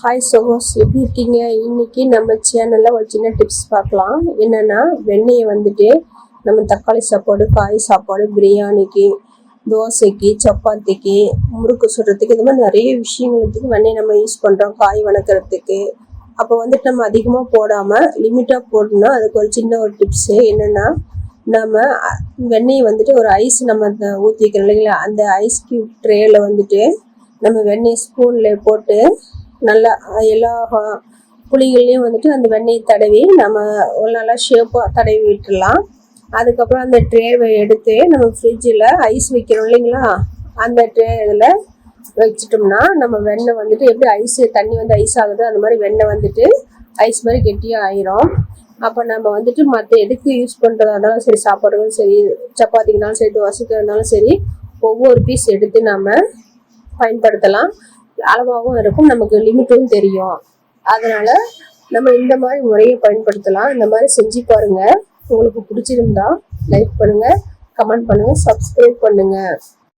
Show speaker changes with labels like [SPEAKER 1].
[SPEAKER 1] Hi சோகோஸ், எப்படி இருக்கீங்க? இன்னைக்கு நம்ம சேனலில் ஒரு சின்ன டிப்ஸ் பார்க்கலாம். என்னென்னா, வெண்ணெயை வந்துட்டு நம்ம தக்காளி சாப்பாடு, காய் சாப்பாடு, பிரியாணிக்கு, தோசைக்கு, சப்பாத்திக்கு, முறுக்கு சுடுறதுக்கு, இது மாதிரி நிறைய விஷயங்களுக்கு வெண்ணெய் நம்ம யூஸ் பண்ணுறோம். காய் வணக்கிறதுக்கு. அப்போ வந்துட்டு நம்ம அதிகமாக போடாமல் லிமிட்டாக போடணும். அதுக்கு ஒரு சின்ன ஒரு டிப்ஸு என்னென்னா, நம்ம வெண்ணெயை வந்துட்டு ஒரு ஐஸ் நம்ம ஊற்றி வைக்கிறோம் இல்லைங்களா, அந்த ஐஸ் க்யூப் ட்ரேயில் வந்துட்டு நம்ம வெண்ணெய் ஸ்பூனில் போட்டு நல்லா எல்லா புளிகள்லையும் வந்துட்டு அந்த வெண்ணெயை தடவி நம்ம ஒரு நல்லா ஷேப்பாக தடவி விட்டுடலாம். அதுக்கப்புறம் அந்த ட்ரேவை எடுத்து நம்ம ஃப்ரிட்ஜில் ஐஸ் வைக்கிறோம் இல்லைங்களா, அந்த ட்ரே இதில் வச்சிட்டோம்னா நம்ம வெண்ணெய் வந்துட்டு எப்படி தண்ணி வந்து ஐஸ் ஆகுது, அந்த மாதிரி வெண்ணெய் வந்துட்டு ஐஸ் மாதிரி கெட்டியாக ஆயிரும். அப்போ நம்ம வந்துட்டு மற்ற எதுக்கு யூஸ் பண்ணுறதா இருந்தாலும் சரி, சாப்பாடுகளும் சரி, சப்பாத்திக்குனாலும் சரி, தோசைக்கு இருந்தாலும் சரி, ஒவ்வொரு பீஸ் எடுத்து நம்ம பயன்படுத்தலாம். அளவாகவும் இருக்கும், நமக்கு லிமிட்டும் தெரியும். அதனால நம்ம இந்த மாதிரி முறையை பயன்படுத்தலாம். இந்த மாதிரி செஞ்சு பாருங்க. உங்களுக்கு பிடிச்சிருந்தா லைக் பண்ணுங்க, கமெண்ட் பண்ணுங்க, சப்ஸ்கிரைப் பண்ணுங்க.